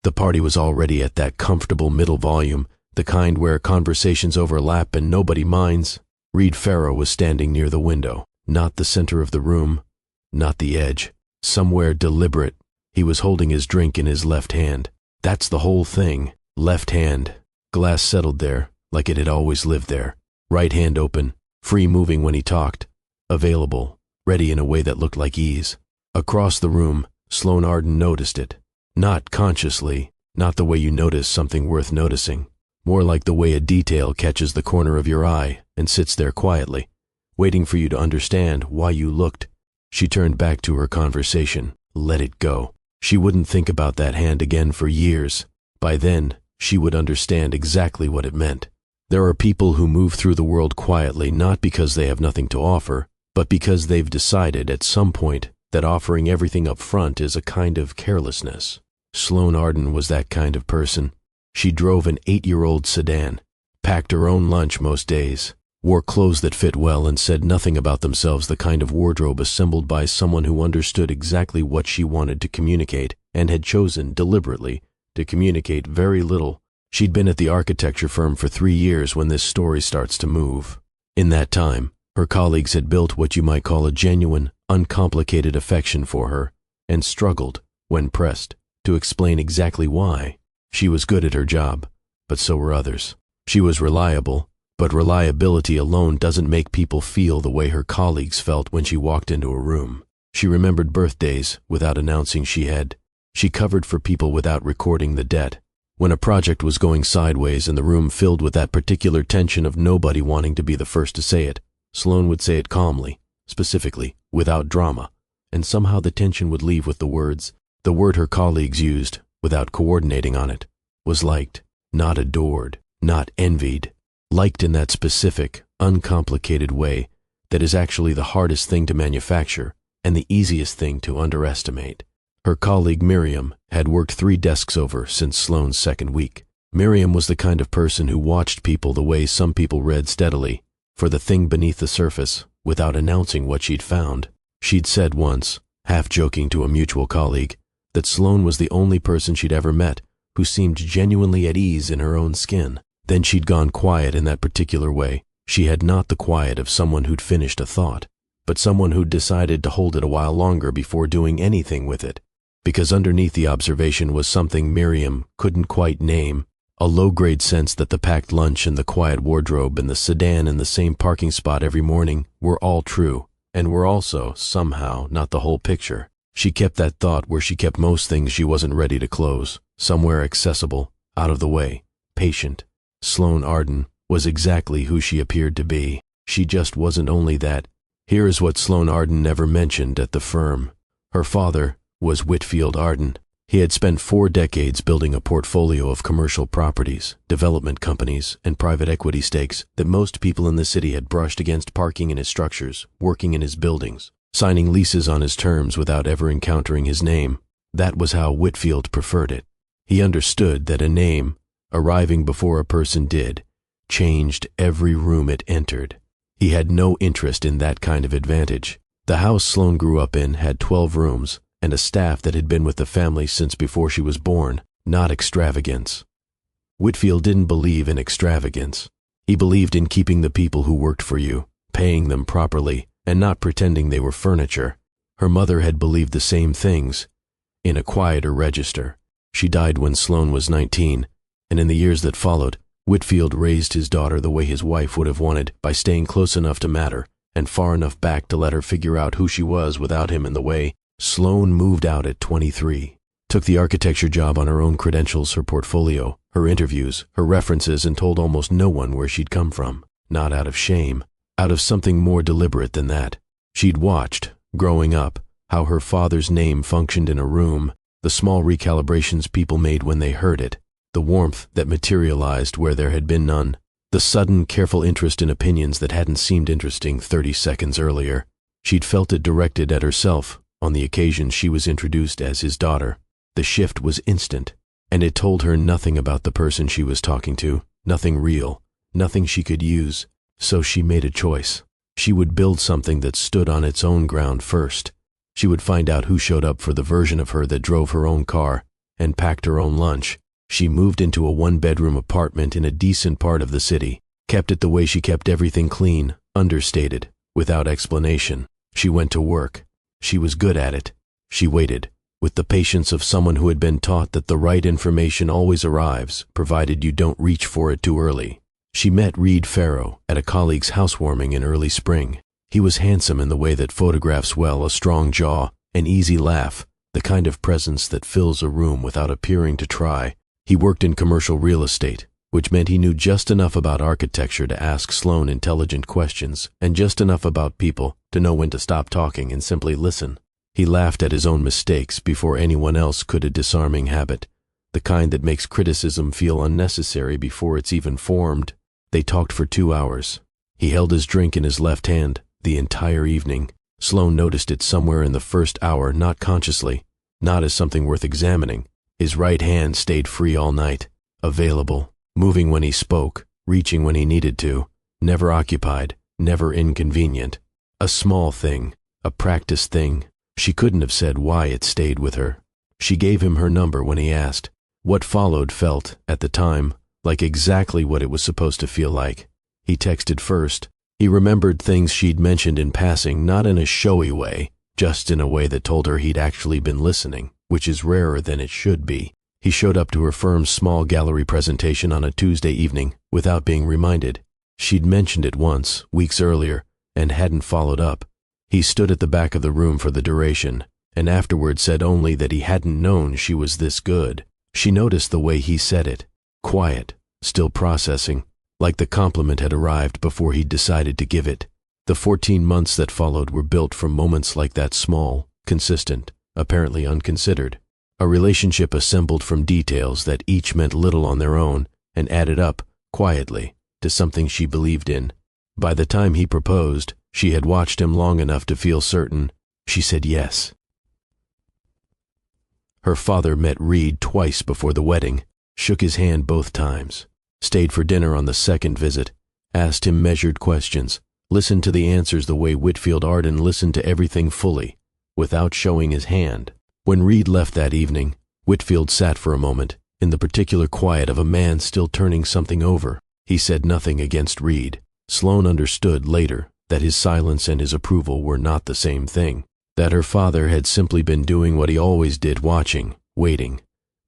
The party was already at that comfortable middle volume, the kind where conversations overlap and nobody minds. Reid Farrow was standing near the window, not the center of the room, not the edge, somewhere deliberate. He was holding his drink in his left hand. That's the whole thing. Left hand. Glass settled there, like it had always lived there. Right hand open, free moving when he talked, available, ready in a way that looked like ease. Across the room, Sloane Arden noticed it. Not consciously, not the way you notice something worth noticing. More like the way a detail catches the corner of your eye and sits there quietly, waiting for you to understand why you looked. She turned back to her conversation, let it go. She wouldn't think about that hand again for years. By then, she would understand exactly what it meant. There are people who move through the world quietly not because they have nothing to offer, but because they've decided at some point that offering everything up front is a kind of carelessness. Sloane Arden was that kind of person. She drove an 8-year-old sedan, packed her own lunch most days, wore clothes that fit well and said nothing about themselves, the kind of wardrobe assembled by someone who understood exactly what she wanted to communicate and had chosen deliberately to communicate very little. She'd been at the architecture firm for 3 years when this story starts to move. In that time, her colleagues had built what you might call a genuine, uncomplicated affection for her, and struggled, when pressed, to explain exactly why. She was good at her job, but so were others. She was reliable, but reliability alone doesn't make people feel the way her colleagues felt when she walked into a room. She remembered birthdays without announcing she had. She covered for people without recording the debt. When a project was going sideways and the room filled with that particular tension of nobody wanting to be the first to say it, Sloane would say it calmly, specifically, without drama, and somehow the tension would leave with the words. The word her colleagues used, without coordinating on it, was liked, not adored, not envied. Liked in that specific, uncomplicated way that is actually the hardest thing to manufacture and the easiest thing to underestimate. Her colleague Miriam had worked 3 desks over since Sloane's second week. Miriam was the kind of person who watched people the way some people read steadily, for the thing beneath the surface, without announcing what she'd found. She'd said once, half joking to a mutual colleague, that Sloane was the only person she'd ever met who seemed genuinely at ease in her own skin. Then she'd gone quiet in that particular way. She had not the quiet of someone who'd finished a thought, but someone who'd decided to hold it a while longer before doing anything with it. Because underneath the observation was something Miriam couldn't quite name, a low-grade sense that the packed lunch and the quiet wardrobe and the sedan in the same parking spot every morning were all true, and were also, somehow, not the whole picture. She kept that thought where she kept most things she wasn't ready to close, somewhere accessible, out of the way, patient. Sloane Arden was exactly who she appeared to be. She just wasn't only that. Here is what Sloane Arden never mentioned at the firm. Her father was Whitfield Arden. He had spent 4 decades building a portfolio of commercial properties, development companies, and private equity stakes that most people in the city had brushed against, parking in his structures, working in his buildings, signing leases on his terms without ever encountering his name. That was how Whitfield preferred it. He understood that a name, arriving before a person did, changed every room it entered. He had no interest in that kind of advantage. The house Sloane grew up in had 12 rooms and a staff that had been with the family since before she was born, not extravagance. Whitfield didn't believe in extravagance. He believed in keeping the people who worked for you, paying them properly, and not pretending they were furniture. Her mother had believed the same things, in a quieter register. She died when Sloane was 19, and in the years that followed, Whitfield raised his daughter the way his wife would have wanted, by staying close enough to matter and far enough back to let her figure out who she was without him in the way. Sloane moved out at 23, took the architecture job on her own credentials, her portfolio, her interviews, her references, and told almost no one where she'd come from. Not out of shame, out of something more deliberate than that. She'd watched, growing up, how her father's name functioned in a room, the small recalibrations people made when they heard it, the warmth that materialized where there had been none, the sudden, careful interest in opinions that hadn't seemed interesting 30 seconds earlier. She'd felt it directed at herself on the occasion she was introduced as his daughter. The shift was instant, and it told her nothing about the person she was talking to, nothing real, nothing she could use. So she made a choice. She would build something that stood on its own ground first. She would find out who showed up for the version of her that drove her own car, and packed her own lunch. She moved into a one-bedroom apartment in a decent part of the city, kept it the way she kept everything clean, understated, without explanation. She went to work. She was good at it. She waited, with the patience of someone who had been taught that the right information always arrives, provided you don't reach for it too early. She met Reid Farrow at a colleague's housewarming in early spring. He was handsome in the way that photographs well, a strong jaw, an easy laugh, the kind of presence that fills a room without appearing to try. He worked in commercial real estate, which meant he knew just enough about architecture to ask Sloane intelligent questions, and just enough about people to know when to stop talking and simply listen. He laughed at his own mistakes before anyone else could, a disarming habit, the kind that makes criticism feel unnecessary before it's even formed. They talked for 2 hours. He held his drink in his left hand the entire evening. Sloane noticed it somewhere in the first hour, not consciously, not as something worth examining. His right hand stayed free all night, available, moving when he spoke, reaching when he needed to, never occupied, never inconvenient. A small thing, a practice thing. She couldn't have said why it stayed with her. She gave him her number when he asked. What followed felt, at the time, like exactly what it was supposed to feel like. He texted first. He remembered things she'd mentioned in passing, not in a showy way, just in a way that told her he'd actually been listening, which is rarer than it should be. He showed up to her firm's small gallery presentation on a Tuesday evening without being reminded. She'd mentioned it once, weeks earlier, and hadn't followed up. He stood at the back of the room for the duration, and afterward said only that he hadn't known she was this good. She noticed the way he said it, quiet, still processing, like the compliment had arrived before he'd decided to give it. The 14 months that followed were built from moments like that, small, consistent, apparently unconsidered. A relationship assembled from details that each meant little on their own and added up, quietly, to something she believed in. By the time he proposed, she had watched him long enough to feel certain. She said yes. Her father met Reid twice before the wedding, shook his hand both times, stayed for dinner on the second visit, asked him measured questions, listened to the answers the way Whitfield Arden listened to everything fully, without showing his hand. When Reid left that evening, Whitfield sat for a moment, in the particular quiet of a man still turning something over. He said nothing against Reid. Sloane understood later that his silence and his approval were not the same thing, that her father had simply been doing what he always did, watching, waiting,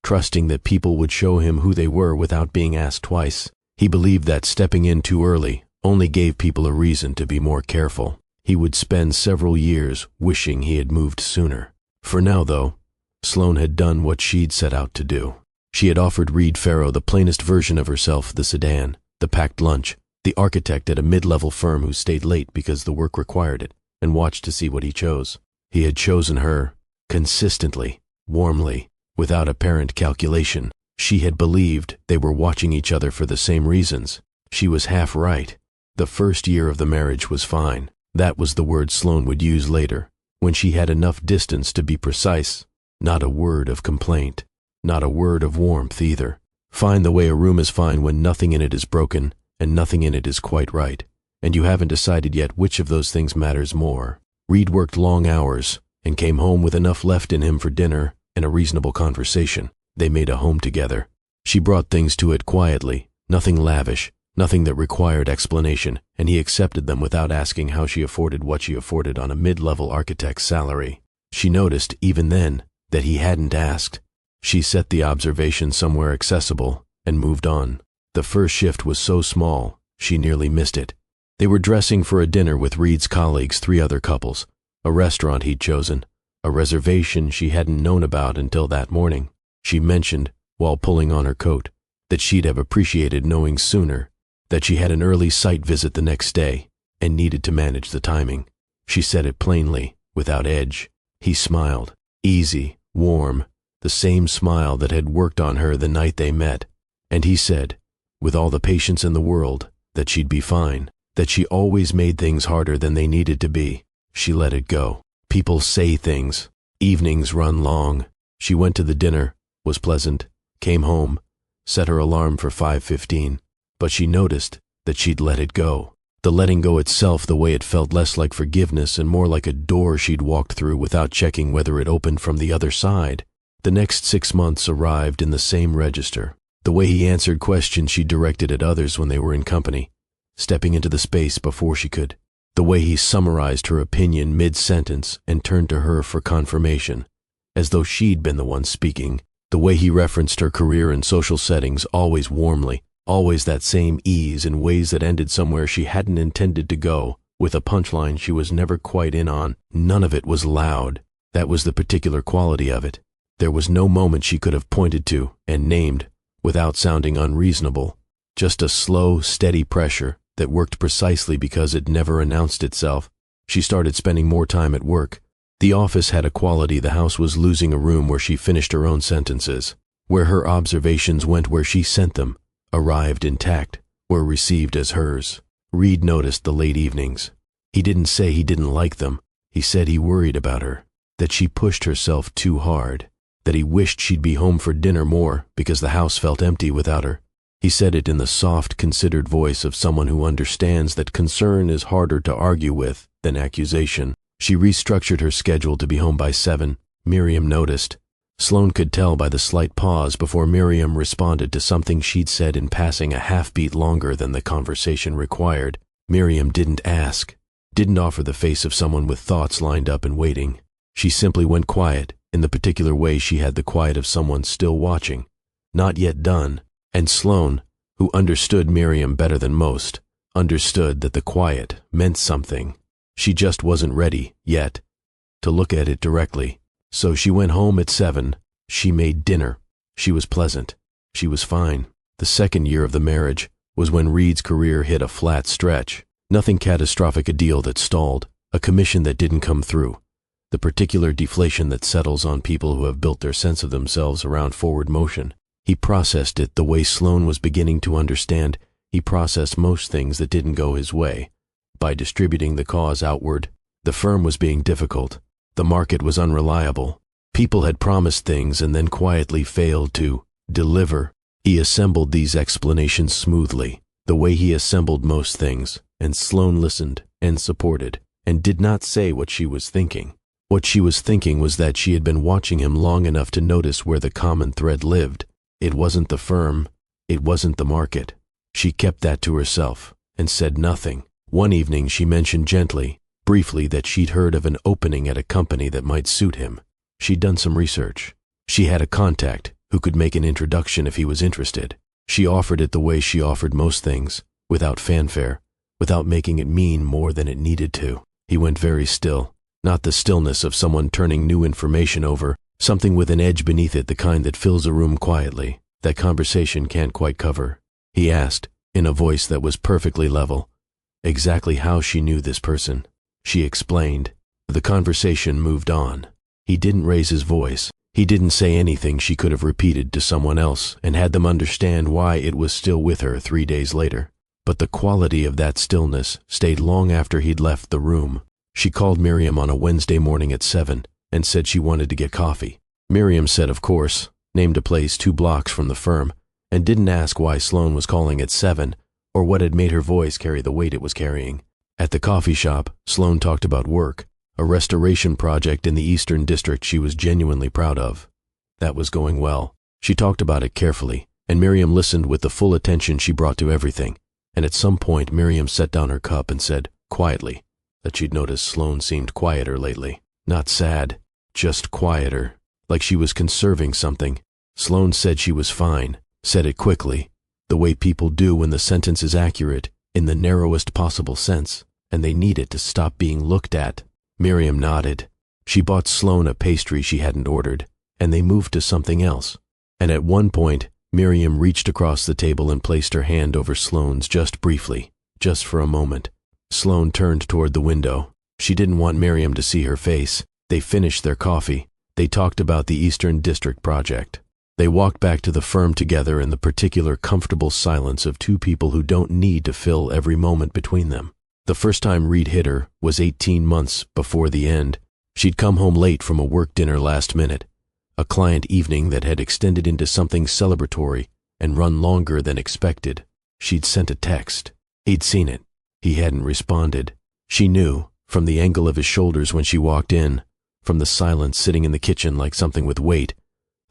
trusting that people would show him who they were without being asked twice. He believed that stepping in too early only gave people a reason to be more careful. He would spend several years wishing he had moved sooner. For now, though, Sloane had done what she'd set out to do. She had offered Reid Farrow the plainest version of herself, the sedan, the packed lunch, the architect at a mid-level firm who stayed late because the work required it, and watched to see what he chose. He had chosen her, consistently, warmly, without apparent calculation. She had believed they were watching each other for the same reasons. She was half right. The first year of the marriage was fine. That was the word Sloane would use later, when she had enough distance to be precise. Not a word of complaint, not a word of warmth either. Fine the way a room is fine when nothing in it is broken and nothing in it is quite right, and you haven't decided yet which of those things matters more. Reid worked long hours and came home with enough left in him for dinner and a reasonable conversation. They made a home together. She brought things to it quietly, nothing lavish, nothing that required explanation, and he accepted them without asking how she afforded what she afforded on a mid-level architect's salary. She noticed, even then, that he hadn't asked. She set the observation somewhere accessible and moved on. The first shift was so small, she nearly missed it. They were dressing for a dinner with Reid's colleagues, 3 other couples, a restaurant he'd chosen, a reservation she hadn't known about until that morning. She mentioned, while pulling on her coat, that she'd have appreciated knowing sooner, that she had an early site visit the next day and needed to manage the timing. She said it plainly, without edge. He smiled, easy, warm, the same smile that had worked on her the night they met. And he said, with all the patience in the world, that she'd be fine, that she always made things harder than they needed to be. She let it go. People say things. Evenings run long. She went to the dinner, was pleasant, came home, set her alarm for 5:15, but she noticed that she'd let it go. The letting go itself, the way it felt less like forgiveness and more like a door she'd walked through without checking whether it opened from the other side. The next 6 months arrived in the same register. The way he answered questions she directed at others when they were in company, stepping into the space before she could. The way he summarized her opinion mid-sentence and turned to her for confirmation, as though she'd been the one speaking. The way he referenced her career in social settings, always warmly, always that same ease in ways that ended somewhere she hadn't intended to go, with a punchline she was never quite in on. None of it was loud. That was the particular quality of it. There was no moment she could have pointed to and named without sounding unreasonable. Just a slow, steady pressure that worked precisely because it never announced itself. She started spending more time at work. The office had a quality the house was losing, a room where she finished her own sentences, where her observations went where she sent them, arrived intact, were received as hers. Reid noticed the late evenings. He didn't say he didn't like them. He said he worried about her, that she pushed herself too hard, that he wished she'd be home for dinner more because the house felt empty without her. He said it in the soft, considered voice of someone who understands that concern is harder to argue with than accusation. She restructured her schedule to be home by 7. Miriam noticed. Sloane could tell by the slight pause before Miriam responded to something she'd said in passing a half-beat longer than the conversation required. Miriam didn't ask, didn't offer the face of someone with thoughts lined up and waiting. She simply went quiet, in the particular way she had the quiet of someone still watching, not yet done. And Sloane, who understood Miriam better than most, understood that the quiet meant something. She just wasn't ready, yet, to look at it directly. So she went home at 7. She made dinner. She was pleasant. She was fine. The second year of the marriage was when Reid's career hit a flat stretch. Nothing catastrophic, a deal that stalled, a commission that didn't come through. The particular deflation that settles on people who have built their sense of themselves around forward motion. He processed it the way Sloane was beginning to understand. He processed most things that didn't go his way, by distributing the cause outward. The firm was being difficult. The market was unreliable. People had promised things and then quietly failed to deliver. He assembled these explanations smoothly, the way he assembled most things, and Sloane listened and supported, and did not say what she was thinking. What she was thinking was that she had been watching him long enough to notice where the common thread lived. It wasn't the firm. It wasn't the market. She kept that to herself and said nothing. One evening she mentioned gently, briefly, that she'd heard of an opening at a company that might suit him. She'd done some research. She had a contact who could make an introduction if he was interested. She offered it the way she offered most things, without fanfare, without making it mean more than it needed to. He went very still. Not the stillness of someone turning new information over, something with an edge beneath it, the kind that fills a room quietly, that conversation can't quite cover. He asked, in a voice that was perfectly level, exactly how she knew this person. She explained. The conversation moved on. He didn't raise his voice. He didn't say anything she could have repeated to someone else and had them understand why it was still with her 3 days later. But the quality of that stillness stayed long after he'd left the room. She called Miriam on a Wednesday morning at 7 and said she wanted to get coffee. Miriam said of course, named a place 2 blocks from the firm, and didn't ask why Sloane was calling at 7 or what had made her voice carry the weight it was carrying. At the coffee shop, Sloane talked about work, a restoration project in the Eastern District she was genuinely proud of. That was going well. She talked about it carefully, and Miriam listened with the full attention she brought to everything. And at some point Miriam set down her cup and said, quietly, that she'd noticed Sloane seemed quieter lately. Not sad, just quieter, like she was conserving something. Sloane said she was fine, said it quickly, the way people do when the sentence is accurate, in the narrowest possible sense, and they need it to stop being looked at. Miriam nodded. She bought Sloane a pastry she hadn't ordered, and they moved to something else. And at one point, Miriam reached across the table and placed her hand over Sloane's just briefly, just for a moment. Sloane turned toward the window. She didn't want Miriam to see her face. They finished their coffee. They talked about the Eastern District project. They walked back to the firm together in the particular comfortable silence of 2 people who don't need to fill every moment between them. The first time Reid hit her was 18 months before the end. She'd come home late from a work dinner last minute, a client evening that had extended into something celebratory and run longer than expected. She'd sent a text. He'd seen it. He hadn't responded. She knew, from the angle of his shoulders when she walked in, from the silence sitting in the kitchen like something with weight,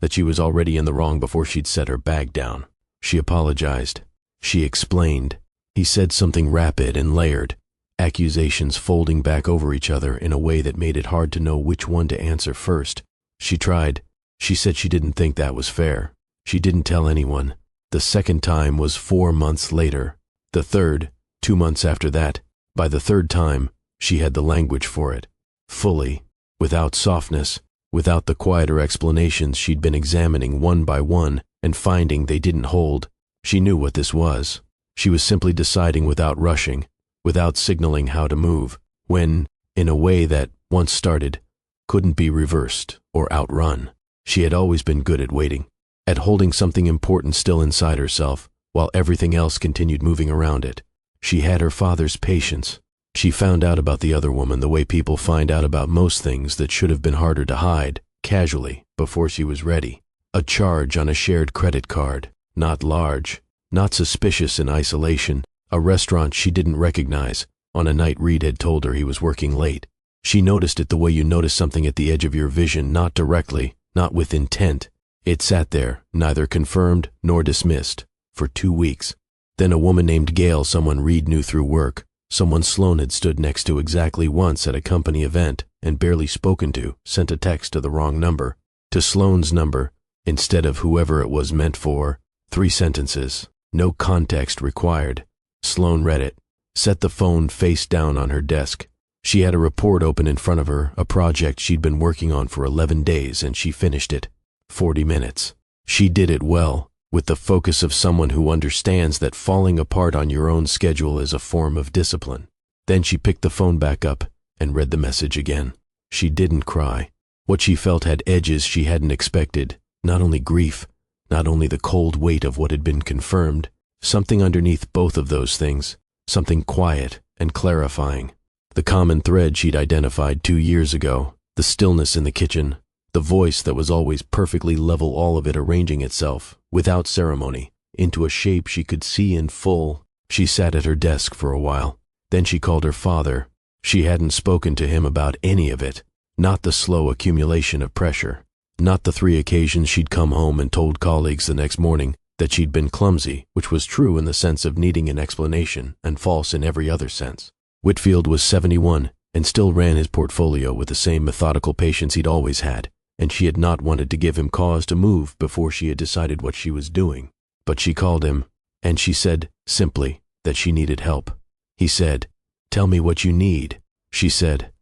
that she was already in the wrong before she'd set her bag down. She apologized. She explained. He said something rapid and layered, accusations folding back over each other in a way that made it hard to know which one to answer first. She tried. She said she didn't think that was fair. She didn't tell anyone. The second time was 4 months later. The third, 2 months after that. By the third time, she had the language for it. Fully, without softness, without the quieter explanations she'd been examining one by one and finding they didn't hold. She knew what this was. She was simply deciding without rushing, without signaling how to move, when, in a way that, once started, couldn't be reversed or outrun. She had always been good at waiting, at holding something important still inside herself, while everything else continued moving around it. She had her father's patience. She found out about the other woman the way people find out about most things that should have been harder to hide, casually, before she was ready. A charge on a shared credit card, not large, not suspicious in isolation, a restaurant she didn't recognize, on a night Reid had told her he was working late. She noticed it the way you notice something at the edge of your vision, not directly, not with intent. It sat there, neither confirmed nor dismissed, for 2 weeks. Then a woman named Gail, someone Reid knew through work, someone Sloan had stood next to exactly once at a company event and barely spoken to, sent a text to the wrong number, to Sloan's number, instead of whoever it was meant for. 3 sentences, no context required. Sloan read it, set the phone face down on her desk. She had a report open in front of her, a project she'd been working on for 11 days, and she finished it. 40 minutes. She did it well, with the focus of someone who understands that falling apart on your own schedule is a form of discipline. Then she picked the phone back up and read the message again. She didn't cry. What she felt had edges she hadn't expected, not only grief, not only the cold weight of what had been confirmed, something underneath both of those things, something quiet and clarifying. The common thread she'd identified 2 years ago, the stillness in the kitchen, the voice that was always perfectly level, all of it arranging itself, without ceremony, into a shape she could see in full. She sat at her desk for a while. Then she called her father. She hadn't spoken to him about any of it, not the slow accumulation of pressure, not the 3 occasions she'd come home and told colleagues the next morning that she'd been clumsy, which was true in the sense of needing an explanation and false in every other sense. Whitfield was 71 and still ran his portfolio with the same methodical patience he'd always had, and she had not wanted to give him cause to move before she had decided what she was doing. But she called him, and she said, simply, that she needed help. He said, "Tell me what you need." She said,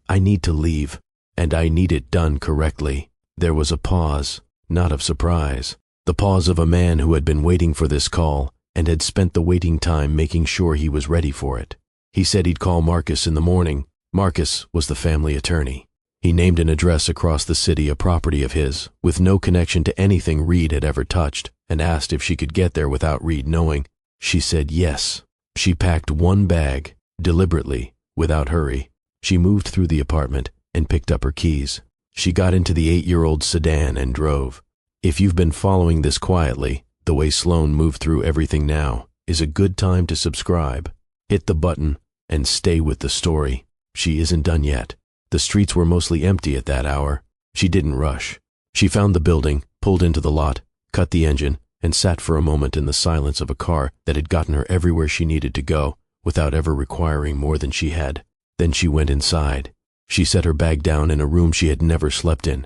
"I need to leave, and I need it done correctly." There was a pause, not of surprise, the pause of a man who had been waiting for this call and had spent the waiting time making sure he was ready for it. He said he'd call Marcus in the morning. Marcus was the family attorney. He named an address across the city, a property of his, with no connection to anything Reid had ever touched, and asked if she could get there without Reid knowing. She said yes. She packed 1 bag, deliberately, without hurry. She moved through the apartment and picked up her keys. She got into the 8-year-old sedan and drove. If you've been following this quietly, the way Sloan moved through everything now is a good time to subscribe. Hit the button and stay with the story. She isn't done yet. The streets were mostly empty at that hour. She didn't rush. She found the building, pulled into the lot, cut the engine, and sat for a moment in the silence of a car that had gotten her everywhere she needed to go, without ever requiring more than she had. Then she went inside. She set her bag down in a room she had never slept in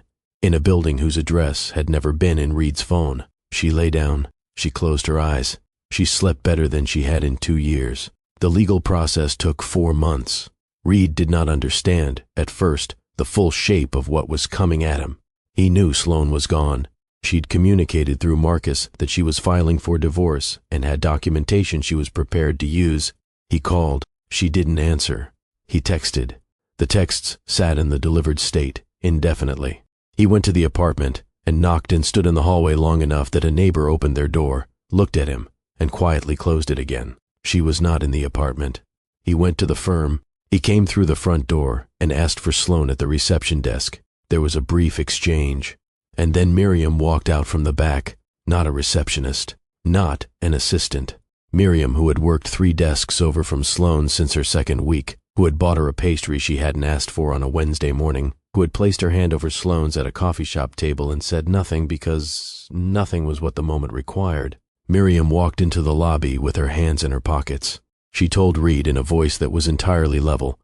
a building whose address had never been in Reid's phone. She lay down. She closed her eyes. She slept better than she had in 2 years. The legal process took 4 months. Reid did not understand, at first, the full shape of what was coming at him. He knew Sloan was gone. She'd communicated through Marcus that she was filing for divorce and had documentation she was prepared to use. He called. She didn't answer. He texted. The texts sat in the delivered state, indefinitely. He went to the apartment and knocked and stood in the hallway long enough that a neighbor opened their door, looked at him, and quietly closed it again. She was not in the apartment. He went to the firm. He came through the front door and asked for Sloan at the reception desk. There was a brief exchange. And then Miriam walked out from the back, not a receptionist, not an assistant. Miriam, who had worked 3 desks over from Sloan since her 2nd week, who had bought her a pastry she hadn't asked for on a Wednesday morning, who had placed her hand over Sloane's at a coffee shop table and said nothing because nothing was what the moment required. Miriam walked into the lobby with her hands in her pockets. She told Reid in a voice that was entirely level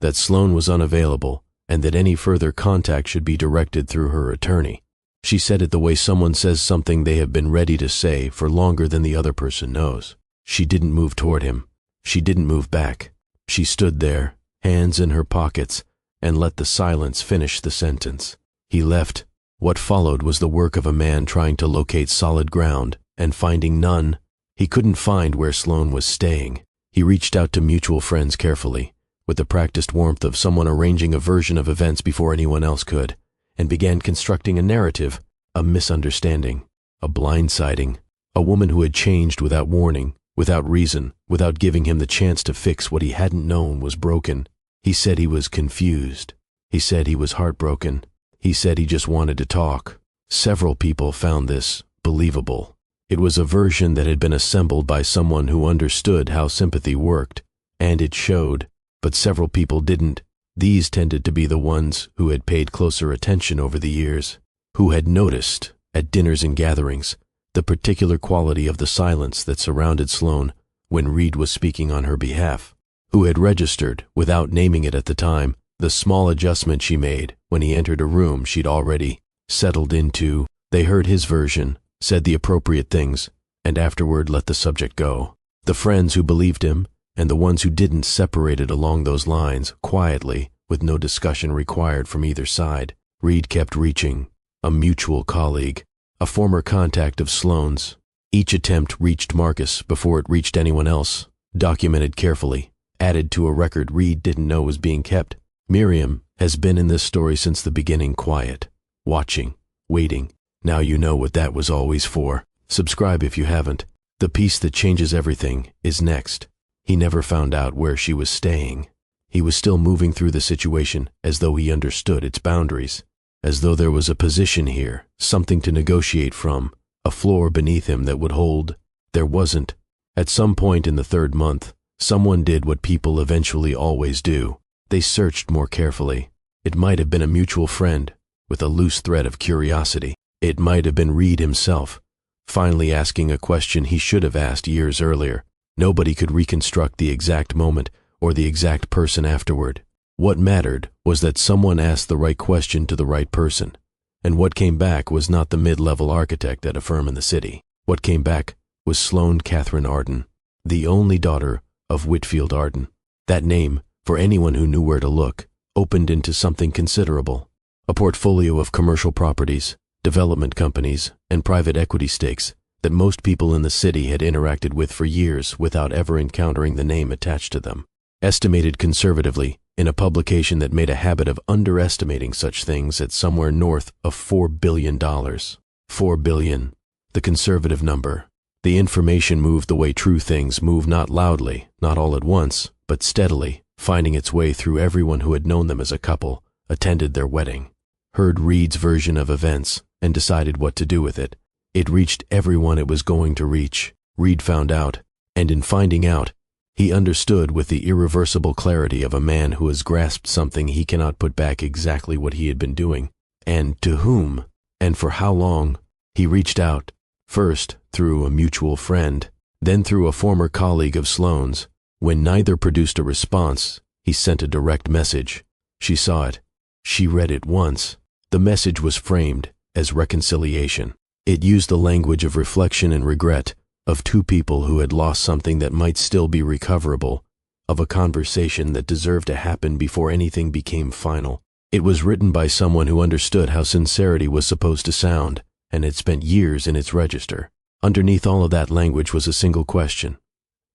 that Sloane was unavailable and that any further contact should be directed through her attorney. She said it the way someone says something they have been ready to say for longer than the other person knows. She didn't move toward him. She didn't move back. She stood there, hands in her pockets, and let the silence finish the sentence. He left. What followed was the work of a man trying to locate solid ground, and finding none. He couldn't find where Sloane was staying. He reached out to mutual friends carefully, with the practiced warmth of someone arranging a version of events before anyone else could, and began constructing a narrative, a misunderstanding, a blindsiding, a woman who had changed without warning, without reason, without giving him the chance to fix what he hadn't known was broken. He said he was confused. He said he was heartbroken. He said he just wanted to talk. Several people found this believable. It was a version that had been assembled by someone who understood how sympathy worked, and it showed, but several people didn't. These tended to be the ones who had paid closer attention over the years, who had noticed, at dinners and gatherings, the particular quality of the silence that surrounded Sloane when Reid was speaking on her behalf, who had registered, without naming it at the time, the small adjustment she made when he entered a room she'd already settled into. They heard his version, said the appropriate things, and afterward let the subject go. The friends who believed him and the ones who didn't separated along those lines, quietly, with no discussion required from either side. Reid kept reaching. A mutual colleague, a former contact of Sloane's. Each attempt reached Marcus before it reached anyone else, documented carefully, added to a record Reid didn't know was being kept. Miriam has been in this story since the beginning, quiet, watching, waiting. Now you know what that was always for. Subscribe if you haven't. The piece that changes everything is next. He never found out where she was staying. He was still moving through the situation as though he understood its boundaries, as though there was a position here, something to negotiate from, a floor beneath him that would hold. There wasn't. At some point in the third month, someone did what people eventually always do. They searched more carefully. It might have been a mutual friend, with a loose thread of curiosity. It might have been Reid himself, finally asking a question he should have asked years earlier. Nobody could reconstruct the exact moment or the exact person afterward. What mattered was that someone asked the right question to the right person, and what came back was not the mid-level architect at a firm in the city. What came back was Sloane Catherine Arden, the only daughter of Whitfield Arden. That name, for anyone who knew where to look, opened into something considerable. A portfolio of commercial properties, development companies, and private equity stakes that most people in the city had interacted with for years without ever encountering the name attached to them. Estimated conservatively, in a publication that made a habit of underestimating such things at somewhere north of $4 billion. $4 billion, the conservative number. The information moved the way true things move, not loudly, not all at once, but steadily, finding its way through everyone who had known them as a couple, attended their wedding, heard Reid's version of events, and decided what to do with it. It reached everyone it was going to reach. Reid found out, and in finding out, he understood with the irreversible clarity of a man who has grasped something he cannot put back exactly what he had been doing, and to whom, and for how long. He reached out, first through a mutual friend, then through a former colleague of Sloane's. When neither produced a response, he sent a direct message. She saw it. She read it once. The message was framed as reconciliation. It used the language of reflection and regret, of two people who had lost something that might still be recoverable, of a conversation that deserved to happen before anything became final. It was written by someone who understood how sincerity was supposed to sound, and had spent years in its register. Underneath all of that language was a single question: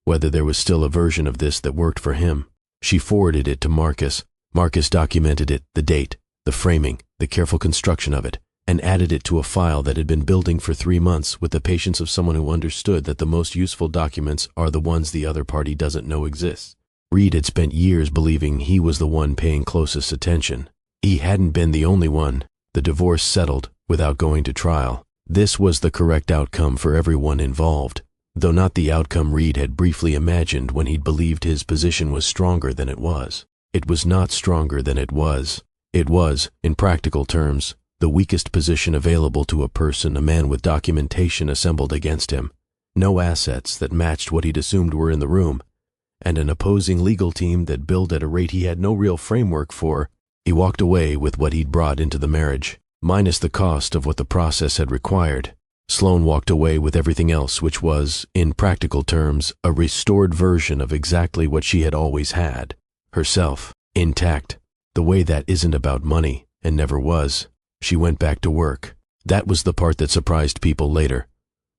whether there was still a version of this that worked for him. She forwarded it to Marcus. Marcus documented it, the date, the framing, the careful construction of it, and added it to a file that had been building for 3 months with the patience of someone who understood that the most useful documents are the ones the other party doesn't know exist. Reid had spent years believing he was the one paying closest attention. He hadn't been the only one. The divorce settled without going to trial. This was the correct outcome for everyone involved, though not the outcome Reid had briefly imagined when he'd believed his position was stronger than it was. It was not stronger than it was. It was, in practical terms, the weakest position available to a man with documentation assembled against him, no assets that matched what he'd assumed were in the room, and an opposing legal team that billed at a rate he had no real framework for. He walked away with what he'd brought into the marriage, minus the cost of what the process had required. Sloane walked away with everything else, which was, in practical terms, a restored version of exactly what she had always had. Herself, intact, the way that isn't about money, and never was. She went back to work. That was the part that surprised people later.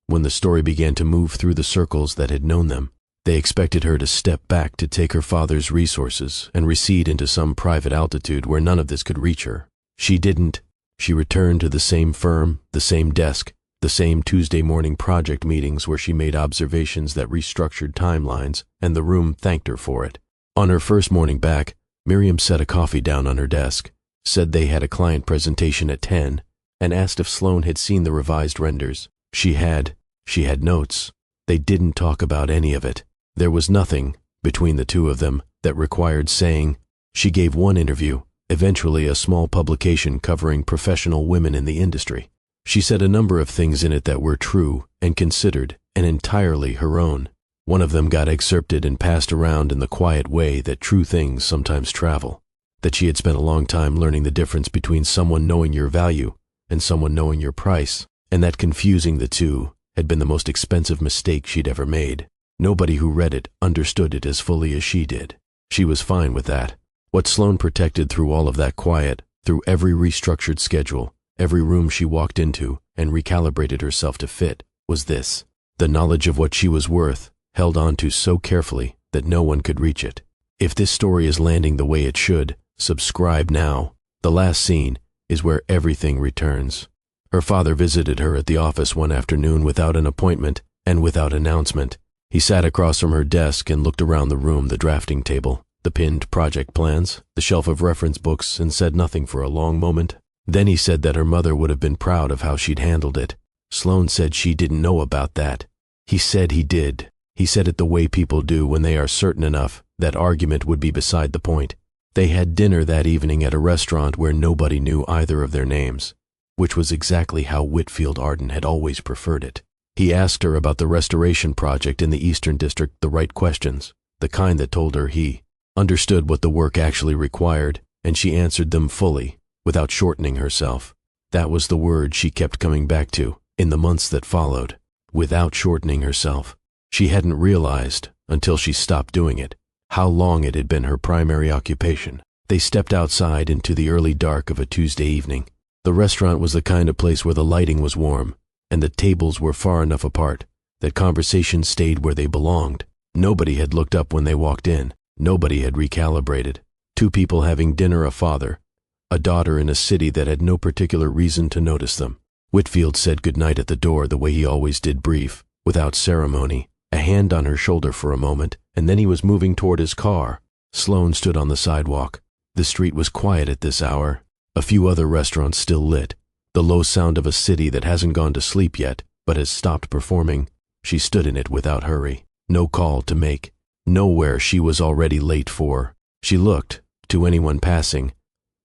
When the story began to move through the circles that had known them, they expected her to step back to take her father's resources and recede into some private altitude where none of this could reach her. She didn't. She returned to the same firm, the same desk, the same Tuesday morning project meetings where she made observations that restructured timelines, and the room thanked her for it. On her first morning back, Miriam set a coffee down on her desk, said they had a client presentation at 10, and asked if Sloane had seen the revised renders. She had. She had notes. They didn't talk about any of it. There was nothing, between the two of them, that required saying. She gave one interview, eventually a small publication covering professional women in the industry. She said a number of things in it that were true and considered and entirely her own. One of them got excerpted and passed around in the quiet way that true things sometimes travel. That she had spent a long time learning the difference between someone knowing your value and someone knowing your price, and that confusing the two had been the most expensive mistake she'd ever made. Nobody who read it understood it as fully as she did. She was fine with that. What Sloane protected through all of that quiet, through every restructured schedule, every room she walked into and recalibrated herself to fit, was this: the knowledge of what she was worth, held on to so carefully that no one could reach it. If this story is landing the way it should, subscribe now. The last scene is where everything returns. Her father visited her at the office one afternoon without an appointment and without announcement. He sat across from her desk and looked around the room, the drafting table, the pinned project plans, the shelf of reference books, and said nothing for a long moment. Then he said that her mother would have been proud of how she'd handled it. Sloane said she didn't know about that. He said he did. He said it the way people do when they are certain enough that argument would be beside the point. They had dinner that evening at a restaurant where nobody knew either of their names, which was exactly how Whitfield Arden had always preferred it. He asked her about the restoration project in the Eastern District, the right questions, the kind that told her he understood what the work actually required, and she answered them fully, without shortening herself. That was the word she kept coming back to in the months that followed, without shortening herself. She hadn't realized, until she stopped doing it, how long it had been her primary occupation. They stepped outside into the early dark of a Tuesday evening. The restaurant was the kind of place where the lighting was warm, and the tables were far enough apart that conversation stayed where they belonged. Nobody had looked up when they walked in. Nobody had recalibrated. Two people having dinner, a father, a daughter in a city that had no particular reason to notice them. Whitfield said goodnight at the door the way he always did, brief, without ceremony, a hand on her shoulder for a moment, and then he was moving toward his car. Sloane stood on the sidewalk. The street was quiet at this hour, a few other restaurants still lit, the low sound of a city that hasn't gone to sleep yet, but has stopped performing. She stood in it without hurry, no call to make, nowhere she was already late for. She looked, to anyone passing,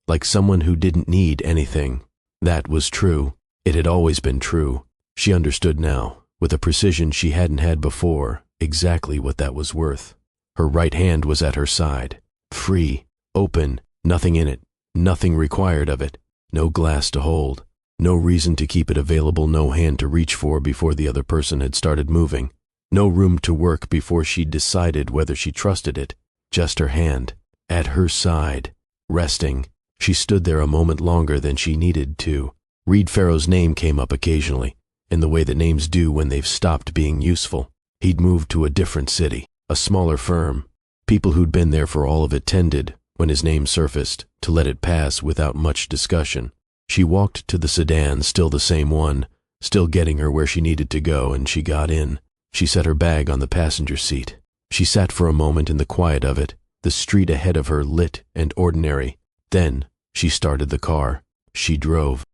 like someone who didn't need anything. That was true. It had always been true. She understood now, with a precision she hadn't had before, exactly what that was worth. Her right hand was at her side, free, open, nothing in it, nothing required of it, no glass to hold, no reason to keep it available, no hand to reach for before the other person had started moving, no room to work before she'd decided whether she trusted it, just her hand, at her side, resting. She stood there a moment longer than she needed to. Reid Farrow's name came up occasionally, in the way that names do when they've stopped being useful. He'd moved to a different city, a smaller firm. People who'd been there for all of it tended, when his name surfaced, to let it pass without much discussion. She walked to the sedan, still the same one, still getting her where she needed to go, and she got in. She set her bag on the passenger seat. She sat for a moment in the quiet of it, the street ahead of her lit and ordinary. Then she started the car. She drove.